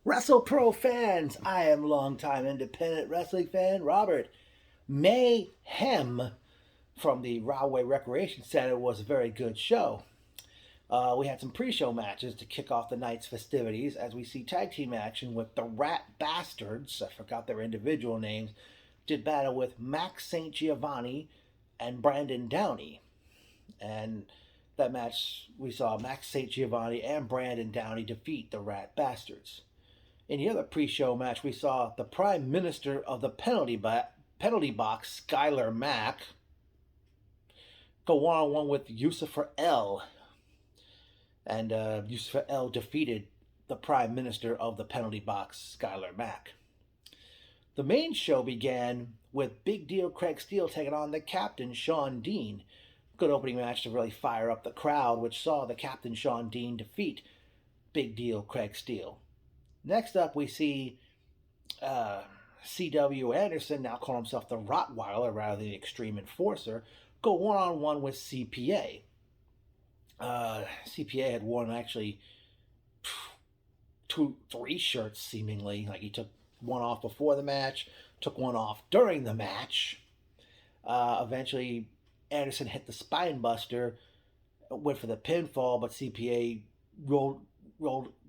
WrestlePro fans, I am longtime independent wrestling fan Robert. Mayhem from the Rahway Recreation Center was a very good show. We had some pre-show matches to kick off the night's festivities as we see tag team action with the Rat Bastards, I forgot their individual names, did battle with Max St. Giovanni and Brandon Downey. And that match, we saw Max St. Giovanni and Brandon Downey defeat the Rat Bastards. In the other pre-show match, we saw the Prime Minister of the penalty box, Skylar Mack, go one-on-one with Yusufer L. And Yusufer L defeated the Prime Minister of the penalty box, Skylar Mack. The main show began with Big Deal Craig Steele taking on the Captain, Sean Dean. Good opening match to really fire up the crowd, which saw the Captain, Sean Dean, defeat Big Deal Craig Steele. Next up, we see C.W. Anderson, now calling himself the Rottweiler rather than the Extreme Enforcer, go one-on-one with CPA. CPA had worn actually three shirts seemingly. Like he took one off before the match, took one off during the match. Eventually, Anderson hit the spine buster, went for the pinfall, but CPA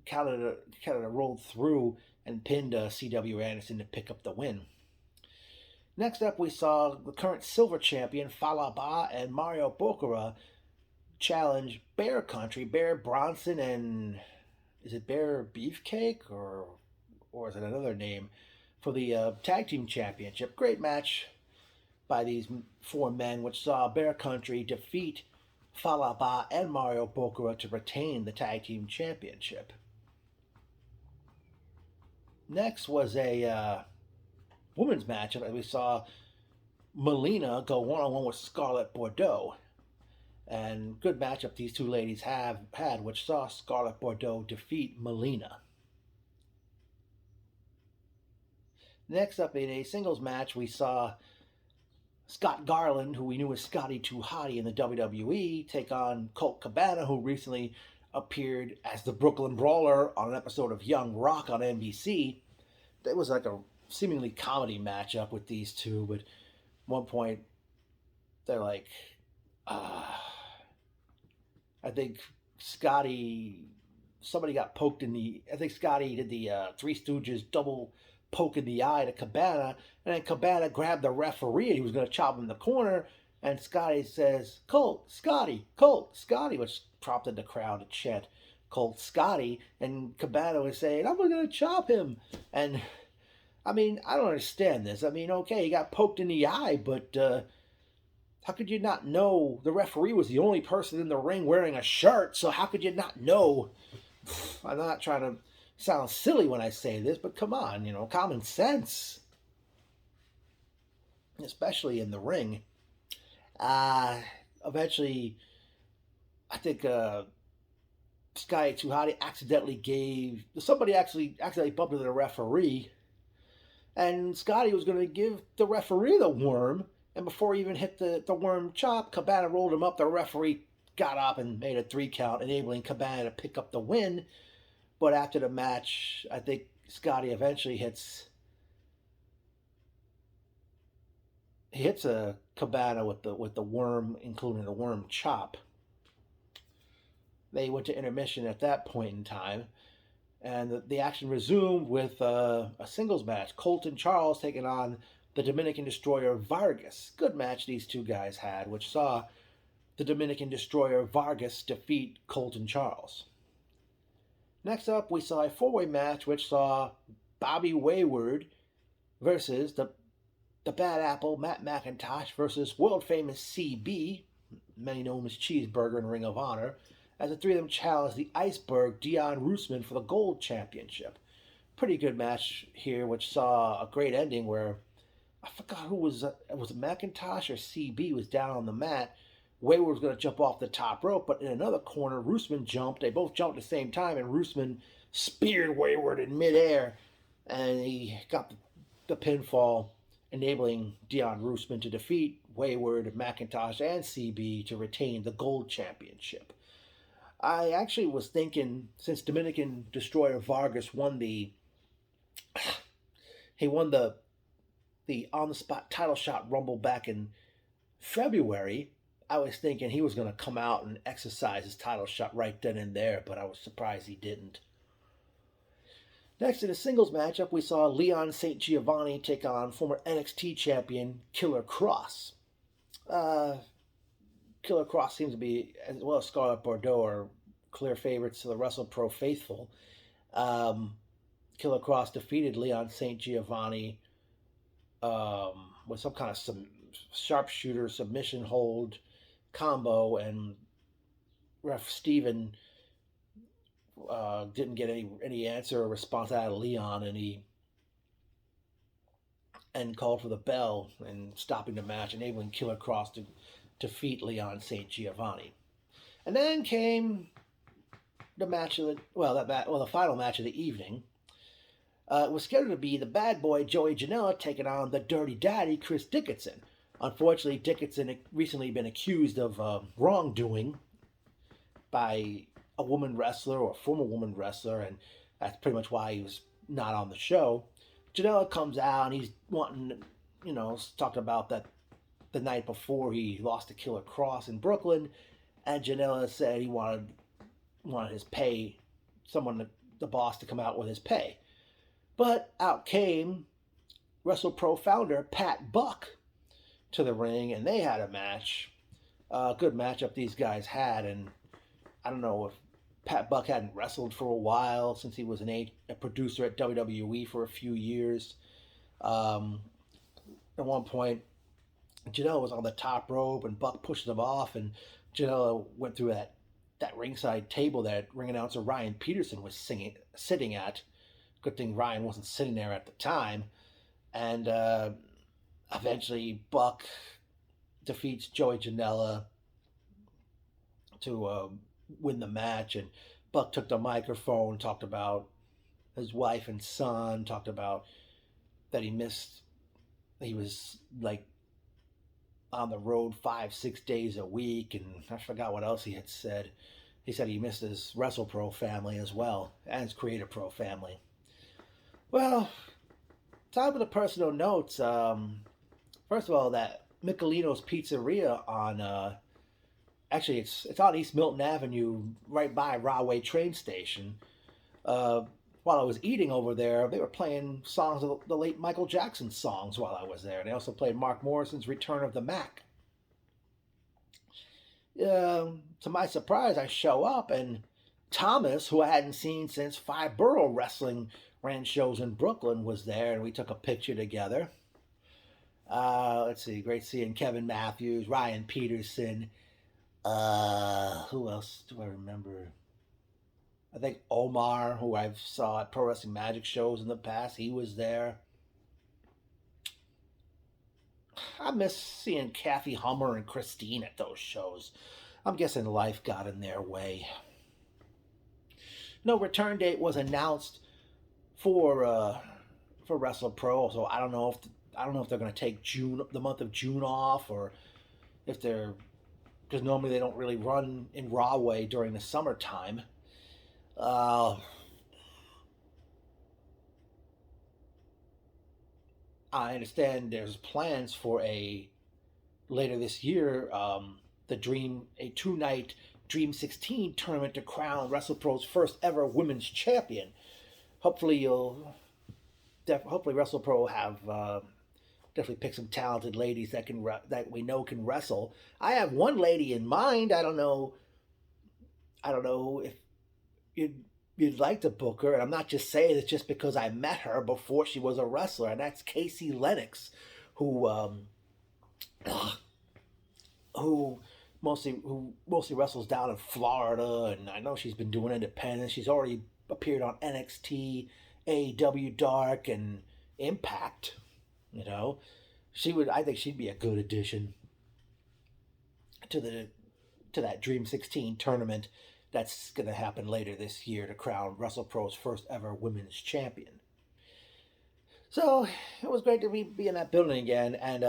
counted a rolled through and pinned C.W. Anderson to pick up the win. Next up, we saw the current silver champion Falaba and Mario Bokura challenge Bear Country, Bear Bronson, and is it Bear Beefcake or is it another name for the tag team championship? Great match by these four men, which saw Bear Country defeat Falaba and Mario Bokura to retain the tag team championship. Next was a women's match. We saw Melina go one-on-one with Scarlett Bordeaux. And good matchup these two ladies have had, which saw Scarlett Bordeaux defeat Melina. Next up in a singles match, we saw Scott Garland, who we knew as Scotty 2 Hotty in the WWE, take on Colt Cabana, who recently appeared as the Brooklyn Brawler on an episode of Young Rock on NBC. It was like a seemingly comedy matchup with these two, but at one point they're like, I think somebody got poked in the, I think Scotty did the Three Stooges double poke in the eye to Cabana, and then Cabana grabbed the referee and he was going to chop him in the corner, and Scotty says, Colt, Scotty, which prompted the crowd to chant Colt Scotty, and Cabana was saying, I'm going to chop him. And I mean, I don't understand this. I mean, okay, he got poked in the eye, but how could you not know? The referee was the only person in the ring wearing a shirt, so how could you not know? I'm not trying to sound silly when I say this, but come on, common sense. Especially in the ring. Eventually, I think Sky Too Hotty somebody accidentally bumped into the referee, and Scotty was going to give the referee the worm, and before he even hit the worm chop, Cabana rolled him up. The referee got up and made a 3 count, enabling Cabana to pick up the win. But after the match, I think Scotty eventually hits a Cabana with the worm, including the worm chop. They went to intermission at that point in time, and the action resumed with a singles match. Colton Charles taking on the Dominican Destroyer Vargas. Good match these two guys had, which saw the Dominican Destroyer Vargas defeat Colton Charles. Next up, we saw a 4-way match which saw Bobby Wayward versus the Bad Apple, Matt McIntosh, versus world-famous CB, many know him as Cheeseburger in Ring of Honor, as the three of them challenged the Iceberg, Dion Roosman, for the Gold Championship. Pretty good match here, which saw a great ending where, I forgot who was it McIntosh or CB was down on the mat. Wayward was going to jump off the top rope, but in another corner, Roosman jumped. They both jumped at the same time, and Roosman speared Wayward in midair, and he got the pinfall, enabling Dion Roosman to defeat Wayward, McIntosh, and CB to retain the Gold Championship. I actually was thinking, since Dominican Destroyer Vargas won the He won the on the spot title shot Rumble back in February. I was thinking he was going to come out and exercise his title shot right then and there, but I was surprised he didn't. Next, in a singles matchup, we saw Leon St. Giovanni take on former NXT champion Killer Cross. Uh, Killer Cross seems to be, as well as Scarlett Bordeaux, are clear favorites to the WrestlePro faithful. Um, Killer Cross defeated Leon St. Giovanni with some kind of sharpshooter submission hold combo, and ref Steven didn't get any answer or response out of Leon, and called for the bell and stopping the match, enabling Killer Cross to defeat Leon St. Giovanni. And then came the match of the final match of the evening. It was scheduled to be the bad boy Joey Janela taking on the dirty daddy Chris Dickinson. Unfortunately, Dickinson had recently been accused of wrongdoing by a woman wrestler or a former woman wrestler, and that's pretty much why he was not on the show. Janela comes out and he's wanting, talked about that the night before he lost to Killer Cross in Brooklyn, and Janela said he wanted his pay, the boss, to come out with his pay. But out came WrestlePro founder Pat Buck to the ring, and they had a match. Good matchup these guys had, and I don't know if Pat Buck hadn't wrestled for a while since he was a producer at WWE for a few years. At one point, Janela was on the top rope, and Buck pushed him off, and Janela went through that ringside table that ring announcer Ryan Peterson was sitting at. Good thing Ryan wasn't sitting there at the time. And eventually Buck defeats Joey Janela to win the match. And Buck took the microphone, talked about his wife and son, talked about that he was like on the road 5-6 days a week. And I forgot what else he had said. He said he missed his WrestlePro family as well, and his Creator Pro family. Well, time for the personal notes. First of all, that Michelino's Pizzeria on, actually it's on East Milton Avenue, right by Rahway train station. While I was eating over there, they were playing songs of the late Michael Jackson songs while I was there. They also played Mark Morrison's Return of the Mac. To my surprise, I show up, and Thomas, who I hadn't seen since Five Borough Wrestling ran shows in Brooklyn, was there, and we took a picture together. Let's see, great seeing Kevin Matthews, Ryan Peterson. Who else do I remember? I think Omar, who I've saw at Pro Wrestling Magic shows in the past, he was there. I miss seeing Kathy Hummer and Christine at those shows. I'm guessing life got in their way. No return date was announced for WrestlePro, so I don't know if they're going to take the month of June off, or if they're, because normally they don't really run in Rahway during the summertime. I understand there's plans for later this year, a 2-night Dream 16 tournament to crown WrestlePro's first ever women's champion. Hopefully WrestlePro will have definitely pick some talented ladies that we know can wrestle. I have one lady in mind. I don't know if you'd like to book her, and I'm not just saying it just because I met her before she was a wrestler, and that's Casey Lennox, who mostly wrestles down in Florida, and I know she's been doing independent. She's already appeared on NXT, AEW Dark, and Impact. I think she'd be a good addition to that Dream 16 tournament that's going to happen later this year to crown WrestlePro's first ever women's champion. So it was great to be in that building again, and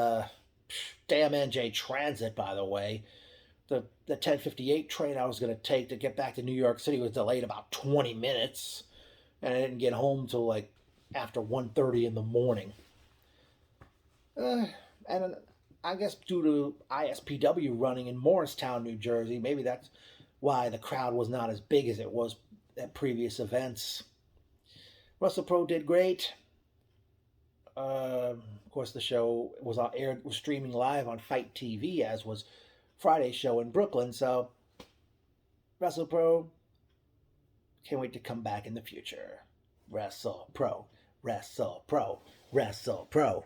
damn NJ Transit, by the way. The 10:58 train I was going to get back to New York City was delayed about 20 minutes, and I didn't get home till like after 1:30 in the morning. And I guess due to ISPW running in Morristown, New Jersey, maybe that's why the crowd was not as big as it was at previous events. WrestlePro did great. Of course, the show was was streaming live on Fight TV, as was Friday's show in Brooklyn. So, WrestlePro, can't wait to come back in the future. WrestlePro, WrestlePro, WrestlePro.